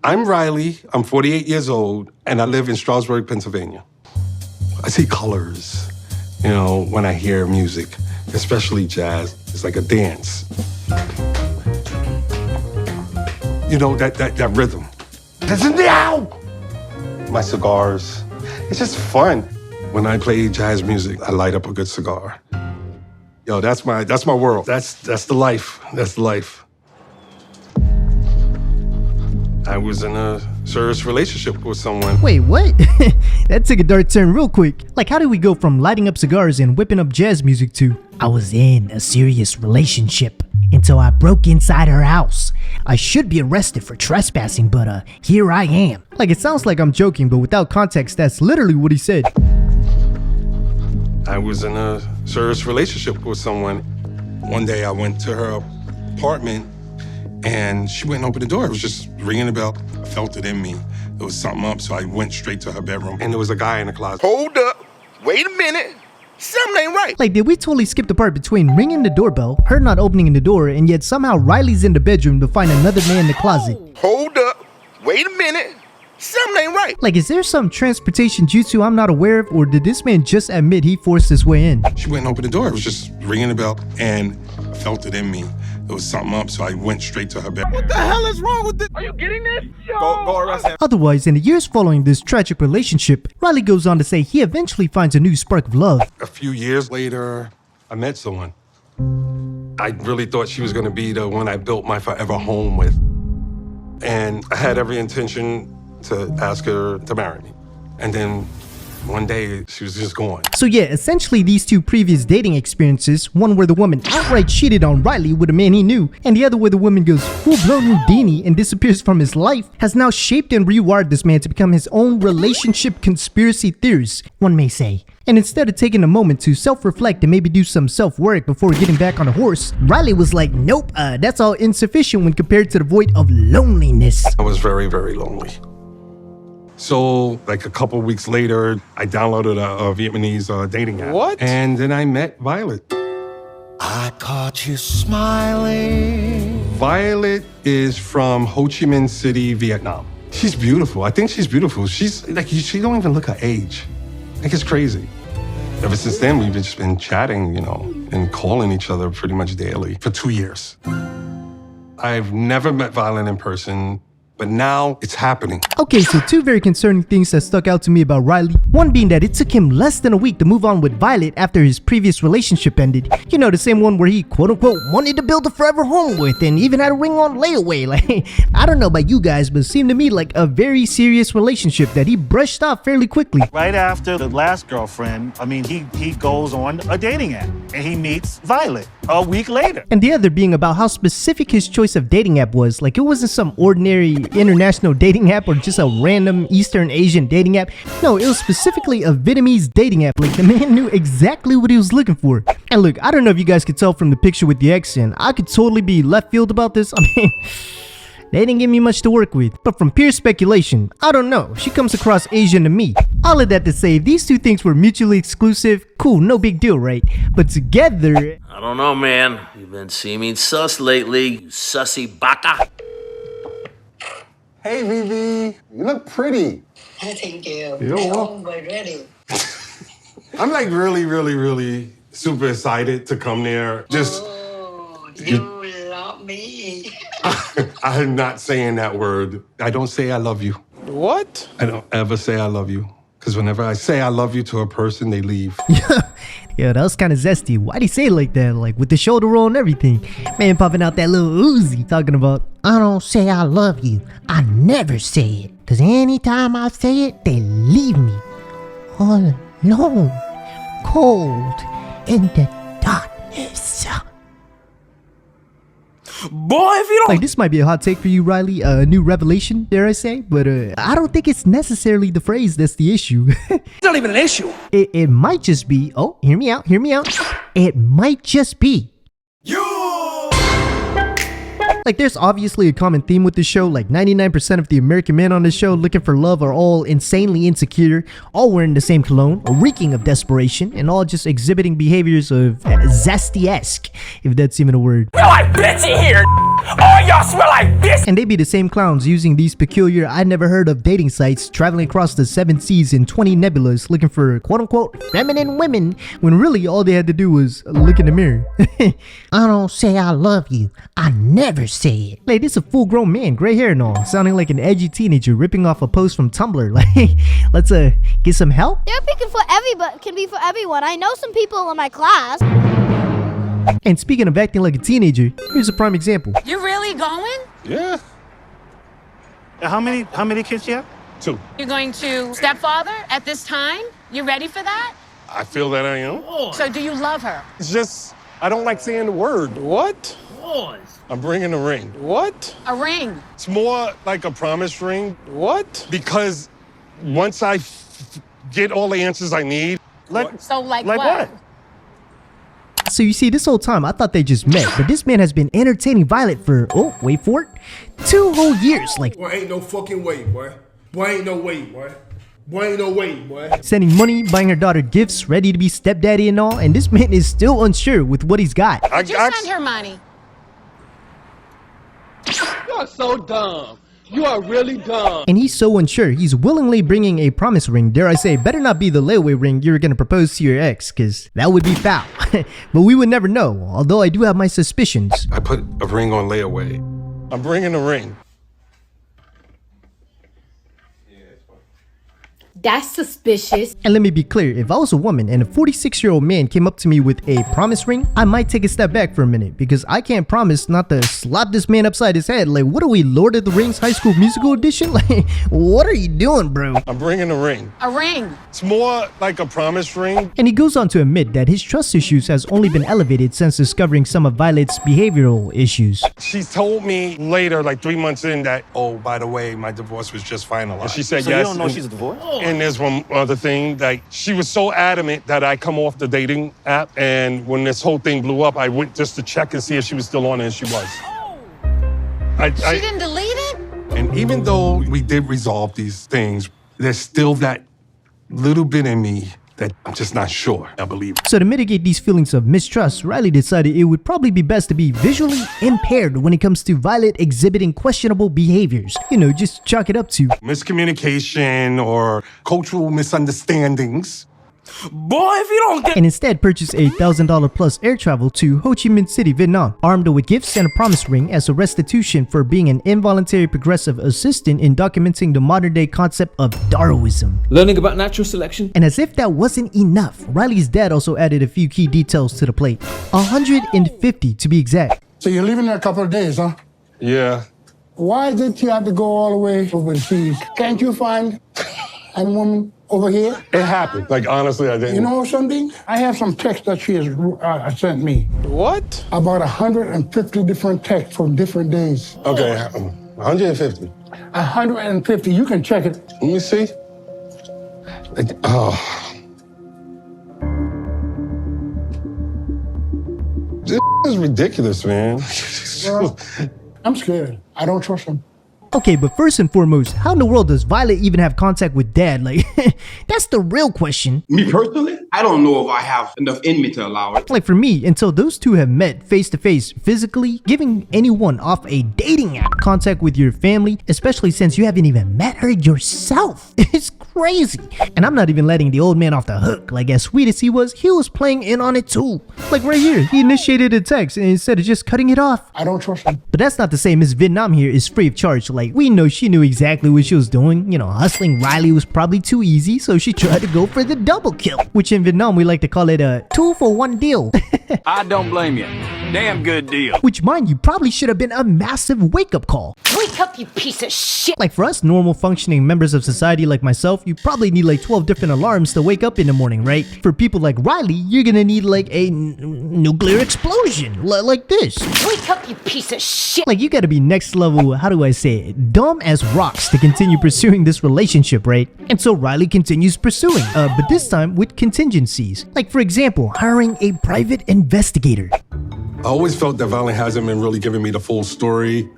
I'm Riley, I'm 48 years old, and I live in Strasburg, Pennsylvania. I see colors, when I hear music, especially jazz. It's like a dance. That rhythm. My cigars. It's just fun. When I play jazz music, I light up a good cigar. That's my world. That's the life. That's the life. I was in a serious relationship with someone. Wait, what? That took a dark turn real quick. Like, how did we go from lighting up cigars and whipping up jazz music to I was in a serious relationship until I broke inside her house. I should be arrested for trespassing, but here I am. Like, it sounds like I'm joking, but without context, that's literally what he said. I was in a serious relationship with someone. One day I went to her apartment and she went and opened the door. It was just ringing the bell. I felt it in me. There was something up, so I went straight to her bedroom. And there was a guy in the closet. Hold up. Wait a minute. Something ain't right. Like, did we totally skip the part between ringing the doorbell, her not opening the door, and yet somehow Riley's in the bedroom to find another man in the closet? Hold up. Wait a minute. Something ain't right. Like, is there some transportation jutsu I'm not aware of, or did this man just admit he forced his way in? She went and opened the door. It was just ringing the bell, and I felt it in me. There was something up, so I went straight to her bedroom. What the hell is wrong with this? Are you getting this? Go arrest him. Otherwise, in the years following this tragic relationship, Riley goes on to say he eventually finds a new spark of love. A few years later, I met someone. I really thought she was going to be the one I built my forever home with. And I had every intention to ask her to marry me. And then one day, she was just gone. So yeah, essentially these two previous dating experiences, one where the woman outright cheated on Riley with a man he knew, and the other where the woman goes full-blown Houdini and disappears from his life, has now shaped and rewired this man to become his own relationship conspiracy theorist, one may say. And instead of taking a moment to self-reflect and maybe do some self-work before getting back on a horse, Riley was like, nope, that's all insufficient when compared to the void of loneliness. I was very, very lonely. So, like a couple weeks later, I downloaded a Vietnamese dating app. What? And then I met Violet. I caught you smiling. Violet is from Ho Chi Minh City, Vietnam. She's beautiful. I think she's beautiful. She's like, she don't even look her age. Like, it's crazy. Ever since then, we've just been chatting, and calling each other pretty much daily for 2 years. I've never met Violet in person, but now it's happening. Okay, so two very concerning things that stuck out to me about Riley. One being that it took him less than a week to move on with Violet after his previous relationship ended. The same one where he quote-unquote wanted to build a forever home with and even had a ring on layaway. Like, I don't know about you guys, but it seemed to me like a very serious relationship that he brushed off fairly quickly. Right after the last girlfriend, he goes on a dating app and he meets Violet a week later. And the other being about how specific his choice of dating app was. Like, it wasn't some ordinary international dating app or just a random Eastern Asian dating app. No, it was specifically a Vietnamese dating app. Like, the man knew exactly what he was looking for. And look, I don't know if you guys could tell from the picture with the accent, I could totally be left field about this. I mean, they didn't give me much to work with. But from pure speculation, I don't know, she comes across Asian to me. All of that to say, if these two things were mutually exclusive, cool, no big deal, right? But together... I don't know, man. You've been seeming sus lately, you sussy baka. Hey, Vivi, you look pretty. Thank you. You're welcome. We're ready. I'm like really super excited to come there. Just, you love me. I'm not saying that word. I don't say I love you. What? I don't ever say I love you. Because whenever I say I love you to a person, they leave. Yeah, that was kind of zesty. Why'd he say it like that? Like, with the shoulder roll and everything. Man popping out that little Uzi talking about, I don't say I love you. I never say it. Because anytime I say it, they leave me. All alone. Cold. In the darkness. Boy, if you don't... Like, this might be a hot take for you, Riley. A new revelation, dare I say. But I don't think it's necessarily the phrase that's the issue. It's not even an issue. It might just be... Oh, hear me out. It might just be... Like, there's obviously a common theme with this show. Like, 99% of the American men on this show looking for love are all insanely insecure, all wearing the same cologne, reeking of desperation, and all just exhibiting behaviors of zesty-esque, if that's even a word. Well, I bet you here. All y'all smell like this. And they be the same clowns using these peculiar I never heard of dating sites, traveling across the 7 seas in 20 nebulas looking for quote-unquote feminine women, when really all they had to do was look in the mirror. I don't say I love you, I never say it. Like, this is a full-grown man, gray hair and all, sounding like an edgy teenager ripping off a post from Tumblr. Like, let's get some help. Therapy can be for everyone. I know some people in my class. And speaking of acting like a teenager, here's a prime example. You really going? Yeah. How many kids you have? 2. You're going to stepfather at this time? You ready for that? I feel that I am. So do you love her? It's just, I don't like saying the word. What? I'm bringing a ring. What? A ring. It's more like a promise ring. What? Because once I get all the answers I need. So like what? So you see, this whole time I thought they just met, but this man has been entertaining Violet for, oh, wait for it, 2 whole years. Like, boy, ain't no fucking way, boy. Boy, ain't no way, boy. Boy, ain't no way, boy. Sending money, buying her daughter gifts, ready to be stepdaddy and all, and this man is still unsure with what he's got. Did you send her money? You're so dumb. You are really dumb. And he's so unsure, he's willingly bringing a promise ring. Dare I say, better not be the layaway ring you're gonna propose to your ex, cause that would be foul. But we would never know, although I do have my suspicions. I put a ring on layaway. I'm bringing a ring. That's suspicious. And let me be clear, if I was a woman and a 46-year-old man came up to me with a promise ring, I might take a step back for a minute, because I can't promise not to slap this man upside his head. Like, what are we, Lord of the Rings High School Musical edition? Like, what are you doing, bro? I'm bringing a ring. A ring. It's more like a promise ring. And he goes on to admit that his trust issues has only been elevated since discovering some of Violet's behavioral issues. She told me later, like 3 months in, that, oh, by the way, my divorce was just finalized. And she said So yes. you don't know she's divorced? And there's one other thing, like, she was so adamant that I come off the dating app, and when this whole thing blew up, I went just to check and see if she was still on it, and she was. She didn't delete it? And even though we did resolve these things, there's still that little bit in me that I'm just not sure I believe. So to mitigate these feelings of mistrust, Riley decided it would probably be best to be visually impaired when it comes to Violet exhibiting questionable behaviors. You know, just chalk it up to miscommunication or cultural misunderstandings. Boy, if you don't get... And instead purchase a $1,000 plus air travel to Ho Chi Minh City, Vietnam, armed with gifts and a promise ring as a restitution for being an involuntary progressive assistant in documenting the modern day concept of Darwinism. Learning about natural selection. And as if that wasn't enough, Riley's dad also added a few key details to the plate. 150 to be exact. So you're leaving in a couple of days, huh? Yeah. Why did you have to go all the way overseas? Can't you find a woman over here? It happened. Like, honestly, I didn't. You know something? I have some texts that she has sent me. What? About 150 different texts from different days. Okay, 150. 150. You can check it. Let me see. Oh. This is ridiculous, man. Well, I'm scared. I don't trust him. Okay, but first and foremost, how in the world does Violet even have contact with Dad? Like, that's the real question. Me personally, I don't know if I have enough in me to allow it. Like for me, until those two have met face to face physically, giving anyone off a dating app contact with your family, especially since you haven't even met her yourself, it's crazy. And I'm not even letting the old man off the hook. Like, as sweet as he was playing in on it too. Like right here, he initiated a text instead of just cutting it off. I don't trust him. But that's not to say Miss Vietnam here is free of charge. Like, we know she knew exactly what she was doing. You know, hustling Riley was probably too easy, so she tried to go for the double kill, which in Vietnam we like to call it a 2-for-1 deal. I don't blame you. Damn good deal. Which, mind you, probably should have been a massive wake-up call. Wake up, you piece of shit. Like for us normal functioning members of society like myself, you probably need like 12 different alarms to wake up in the morning, right? For people like Riley, you're gonna need like a nuclear explosion, like this. Wake up, you piece of shit. Like, you gotta be next level, how do I say it, dumb as rocks to continue pursuing this relationship, right? And so Riley continues pursuing, but this time with contingencies. Like, for example, hiring a private investigator. I always felt that Violet hasn't been really giving me the full story.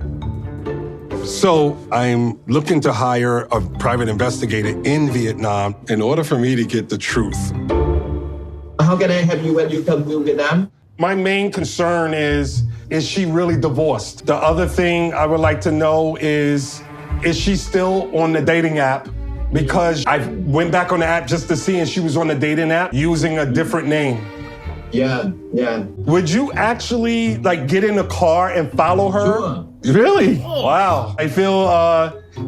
So I'm looking to hire a private investigator in Vietnam in order for me to get the truth. How can I help you when you come to Vietnam? My main concern is is she really divorced? The other thing I would like to know is she still on the dating app? Because I went back on the app just to see, and she was on the dating app using a different name. Yeah. Would you actually like get in a car and follow her? Sure. Really? Wow. I feel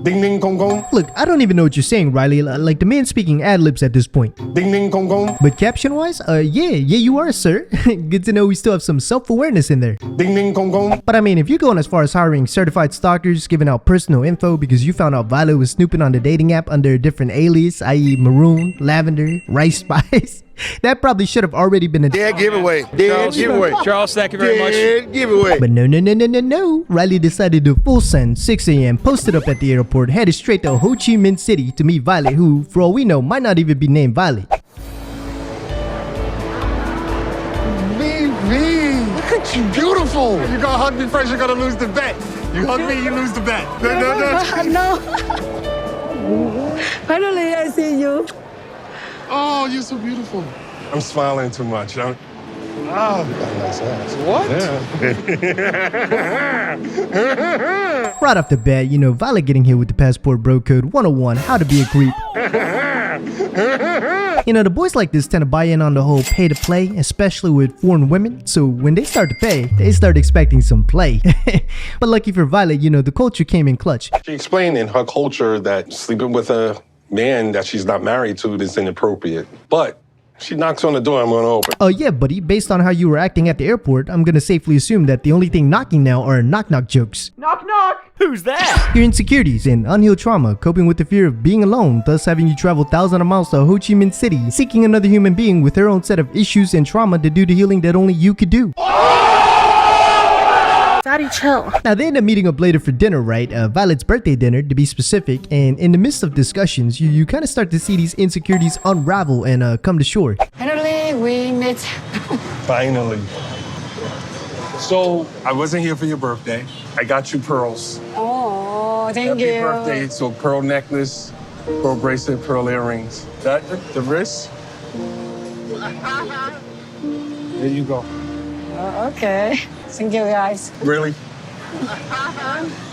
ding ding gong gong. Look, I don't even know what you're saying, Riley. Like the man speaking ad-libs at this point. Ding ding gong gong. But caption-wise, yeah, you are, sir. Good to know we still have some self-awareness in there. Ding ding gong gong. But I mean, if you're going as far as hiring certified stalkers, giving out personal info because you found out Violet was snooping on the dating app under a different alias, i.e. Maroon, Lavender, Rice Spice, that probably should have already been a Dead giveaway. Dead giveaway. Charles, thank you very much. Dead giveaway. But no. Riley decided to full send 6 a.m. posted up at the airport, headed straight to Ho Chi Minh City to meet Violet, who, for all we know, might not even be named Violet. Look at you, beautiful. You gonna hug me first, you're gonna lose the bet. You hug me, you lose the bet. No. Finally, I see you. Oh, you're so beautiful. I'm smiling too much. Oh, you got a nice ass. What? Yeah. Right off the bat, you know, Violet getting hit with the passport bro code 101, how to be a creep. You know, the boys like this tend to buy in on the whole pay to play, especially with foreign women. So when they start to pay, they start expecting some play. But lucky for Violet, you know, the culture came in clutch. She explained in her culture that sleeping with a man that she's not married to is inappropriate. But she knocks on the door, I'm gonna open. Oh yeah, buddy, based on how you were acting at the airport, I'm gonna safely assume that the only thing knocking now are knock-knock jokes. Knock, knock. Who's that? Your insecurities and unhealed trauma, coping with the fear of being alone, thus having you travel thousands of miles to Ho Chi Minh City, seeking another human being with their own set of issues and trauma to do the healing that only you could do. Daddy, chill. Now they end up meeting up later for dinner, right? Violet's birthday dinner, to be specific, and in the midst of discussions, you kind of start to see these insecurities unravel and come to shore. Finally, we met. Finally. So, I wasn't here for your birthday. I got you pearls. Oh, thank Happy you. birthday. So, pearl necklace, pearl bracelet, pearl earrings. That the wrist? There you go. Okay. Thank you, guys. Really?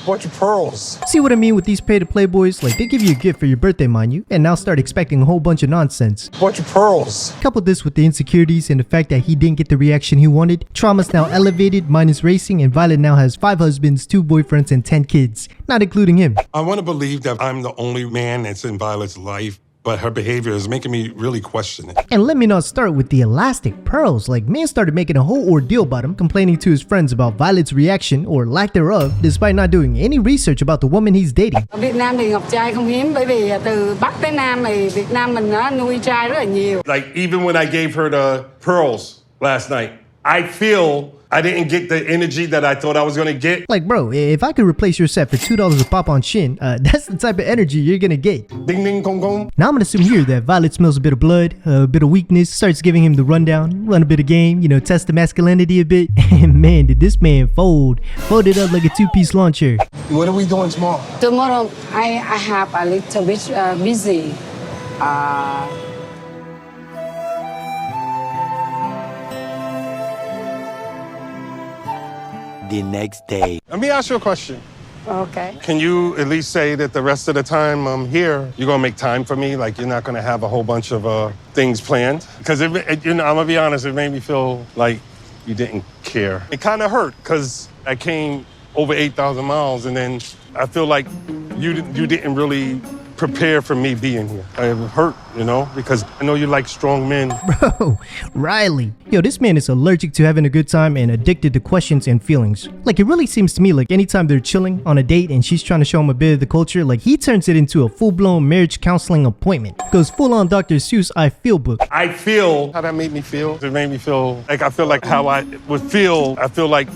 Bunch of pearls. See what I mean with these pay-to-play boys? Like, they give you a gift for your birthday, mind you, and now start expecting a whole bunch of nonsense. Bunch of pearls. Couple this with the insecurities and the fact that he didn't get the reaction he wanted. Trauma's now elevated, mine is racing, and Violet now has 5 husbands, 2 boyfriends, and 10 kids, not including him. I want to believe that I'm the only man that's in Violet's life, but her behavior is making me really question it. And let me not start with the elastic pearls. Like, man started making a whole ordeal about him, complaining to his friends about Violet's reaction, or lack thereof, despite not doing any research about the woman he's dating. Ở Việt Nam thì ngọc trai không hiếm, bởi vì từ Bắc tới Nam thì Việt Nam mình đã nuôi trai rất là nhiều. Like, even when I gave her the pearls last night, I feel I didn't get the energy that I thought I was gonna get. Like, bro, if I could replace your set for $2 a pop on Shin, that's the type of energy you're gonna get. Ding ding gong gong. Now I'm gonna assume here that Violet smells a bit of blood, a bit of weakness, starts giving him the rundown, run a bit of game, you know, test the masculinity a bit. And man, did this man fold it up like a 2-piece lawn chair. What are we doing tomorrow? Tomorrow, I have a little bit busy. The next day. Let me ask you a question. Okay. Can you at least say that the rest of the time I'm here, you're gonna make time for me? Like, you're not gonna have a whole bunch of things planned? Because you know, I'm gonna be honest, it made me feel like you didn't care. It kind of hurt because I came over 8,000 miles, and then I feel like you didn't really prepare for me being here. It hurt, you know, because I know you like strong men. Bro, Riley. Yo, this man is allergic to having a good time and addicted to questions and feelings. Like, it really seems to me like anytime they're chilling on a date and she's trying to show him a bit of the culture, like, he turns it into a full-blown marriage counseling appointment. Goes full-on Dr. Seuss I Feel book. I feel how that made me feel. It made me feel like I feel like how I would feel. I feel like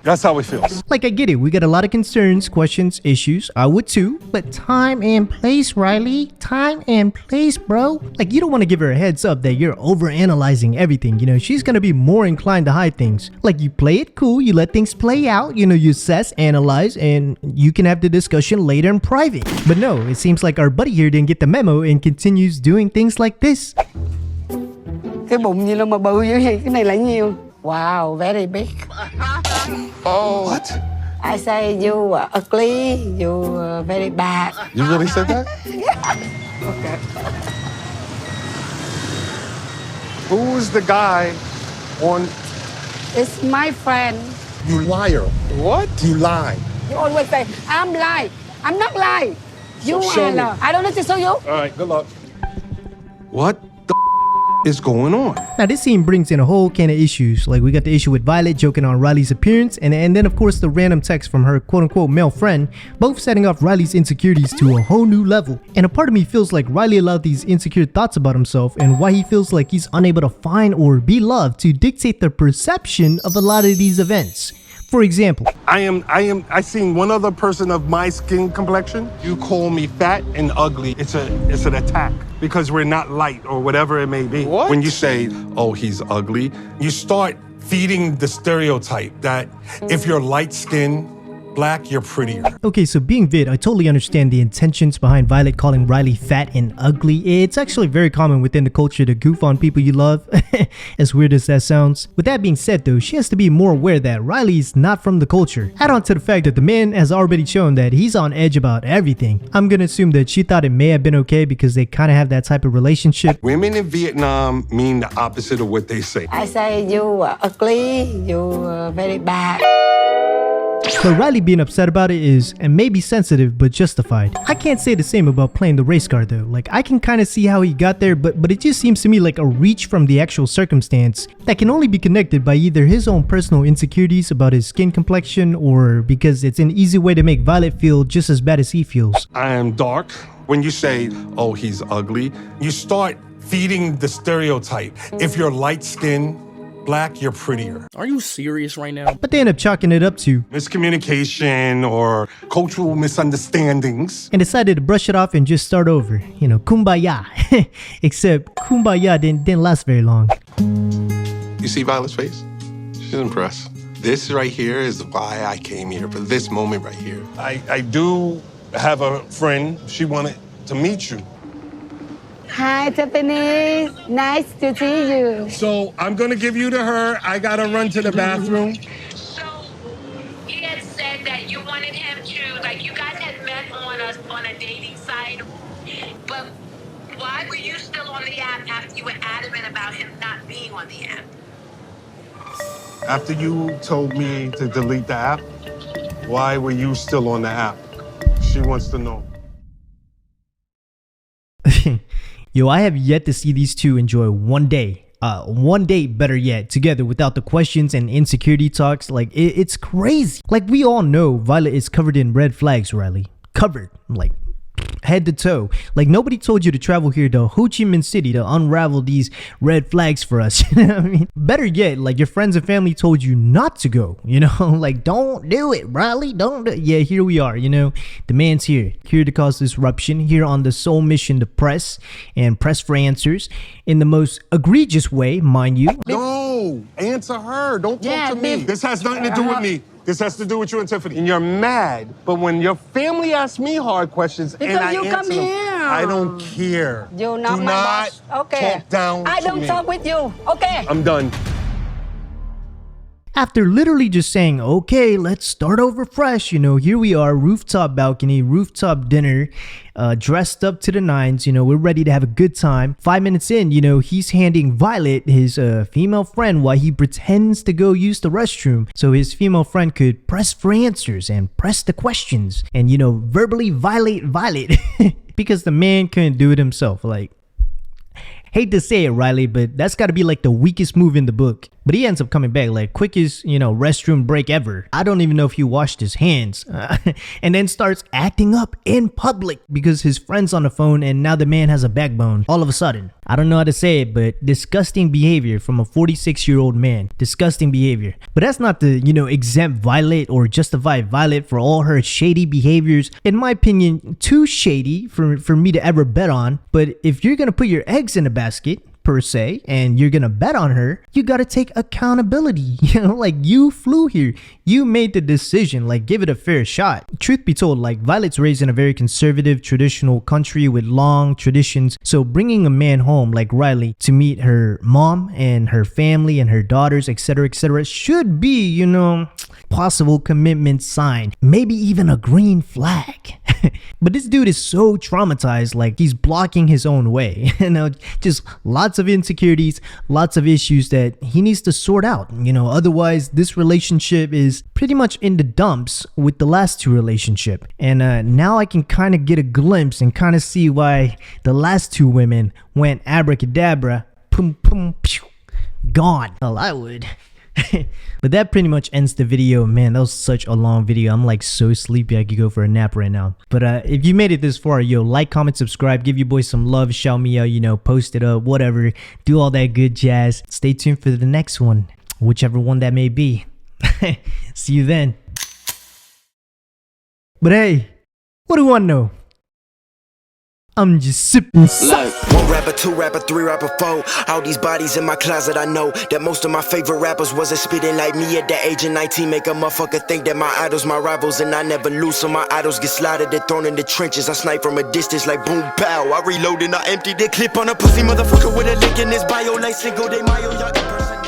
that's how it feels. Like, I get it. We got a lot of concerns, questions, issues. I would too. But time and place, Riley. Time and place, bro. Like, you don't want to give her a heads up that you're overanalyzing everything. You know, she's going to be more inclined to hide things. Like, you play it cool. You let things play out. You know, you assess, analyze, and you can have the discussion later in private. But no, it seems like our buddy here didn't get the memo and continues doing things like this. Cái bụng gì đâu mà bự dữ vậy? Cái này là nhiêu? Wow, very big. Oh. What? I say you are ugly, you are very bad. You really said that? Okay. Who's the guy on... It's my friend. You liar. What? You lie. You always say, I'm lying. I'm not lying. You show are me. lying. I don't need to show you. All right, good luck. What the is going on? Now this scene brings in a whole can of issues. Like we got the issue with Violet joking on Riley's appearance, and then of course the random text from her quote-unquote male friend, both setting off Riley's insecurities to a whole new level. And a part of me feels like Riley allowed these insecure thoughts about himself and why he feels like he's unable to find or be loved to dictate the perception of a lot of these events. For example, I seen one other person of my skin complexion. You call me fat and ugly. It's an attack because we're not light or whatever it may be. What? When you say, oh, he's ugly, you start feeding the stereotype that if you're light skinned, black, you're prettier. okay, so being vid, I totally understand the intentions behind Violet calling Riley fat and ugly. It's actually very common within the culture to goof on people you love, as weird as that sounds. With that being said though, she has to be more aware that Riley is not from the culture. Add on to the fact that the man has already shown that he's on edge about everything. I'm gonna assume that she thought it may have been okay because they kind of have that type of relationship. Women in Vietnam mean the opposite of what they say. I say you are ugly, you are very bad. So Riley being upset about it is, and maybe sensitive, but justified. I can't say the same about playing the race card though. Like I can kind of see how he got there, but it just seems to me like a reach from the actual circumstance that can only be connected by either his own personal insecurities about his skin complexion or because it's an easy way to make Violet feel just as bad as he feels. I am dark. When you say, oh, he's ugly, you start feeding the stereotype. If you're light skinned, black, you're prettier. Are you serious right now? But they end up chalking it up to Miscommunication or cultural misunderstandings. and decided to brush it off and just start over. You know, kumbaya. Except kumbaya didn't last very long. You see Violet's face? She's impressed. This right here is why I came here, for this moment right here. I do have a friend. She wanted to meet you. Hi, Tiffany. Nice to see you. So I'm gonna give you to her. I gotta run to the bathroom. So he had said that you wanted him to, like, you guys had met on a dating site, but why were you still on the app after you were adamant about him not being on the app? After you told me to delete the app, why were you still on the app? She wants to know. Yo, I have yet to see these two enjoy one day. One day, better yet, together without the questions and insecurity talks. Like, it's crazy. Like, we all know Violet is covered in red flags, Riley. Covered. Like, head to toe. Like, nobody told you to travel here to Ho Chi Minh City to unravel these red flags for us. You know what I mean? Better yet, like, your friends and family told you not to go. You know? Like, don't do it, Riley. Don't do it. Yeah, here we are, you know? The man's here to cause disruption, here on the sole mission to press and press for answers in the most egregious way, mind you. No, answer her. Don't talk to me. This has nothing to do with me. This has to do with you and Tiffany. And you're mad, but when your family asks me hard questions and I you answer come them, here. I don't care. You're not do my not boss. Okay. talk down I to don't me. talk with you. Okay. I'm done. After literally just saying, okay, let's start over fresh, you know, here we are, rooftop balcony, rooftop dinner, dressed up to the nines, you know, we're ready to have a good time. 5 minutes in, you know, he's handing Violet his female friend while he pretends to go use the restroom so his female friend could press for answers and press the questions and, you know, verbally violate Violet because the man couldn't do it himself. Like, hate to say it, Riley, but that's got to be like the weakest move in the book. But he ends up coming back like quickest, you know, restroom break ever. I don't even know if he washed his hands. And then starts acting up in public because his friend's on the phone and now the man has a backbone. All of a sudden. I don't know how to say it, but disgusting behavior from a 46-year-old man. Disgusting behavior. But that's not to, you know, exempt Violet or justify Violet for all her shady behaviors. In my opinion, too shady for me to ever bet on. But if you're gonna put your eggs in a basket, per se, and you're gonna bet on her, you gotta take accountability. You know, like, you flew here, you made the decision, like give it a fair shot. Truth be told, like Violet's raised in a very conservative, traditional country with long traditions, so bringing a man home like Riley to meet her mom and her family and her daughters, etc., should be, you know, possible commitment sign, maybe even a green flag. But this dude is so traumatized, like he's blocking his own way. You know, just lots of insecurities, lots of issues that he needs to sort out, you know, otherwise this relationship is pretty much in the dumps with the last two relationship. And now I can kind of get a glimpse and kind of see why the last two women went abracadabra, pum pum pew, gone. Well, I would. But that pretty much ends the video. Man, that was such a long video. I'm like so sleepy I could go for a nap right now. But if you made it this far, yo, like, comment, subscribe, give your boys some love, shout me out, you know, post it up, whatever, do all that good jazz. Stay tuned for the next one, whichever one that may be. See you then. But hey, what do you want to know? I'm just sipping. Like, 1 rapper, 2 rapper, 3 rapper, 4. All these bodies in my closet, I know that most of my favorite rappers wasn't spitting like me at the age of 19. Make a motherfucker think that my idols, my rivals, and I never lose. So my idols get slaughtered and thrown in the trenches. I snipe from a distance like boom pow. I reload and I empty the clip on a pussy motherfucker with a link in his bio like Cinco de Mayo. Y'all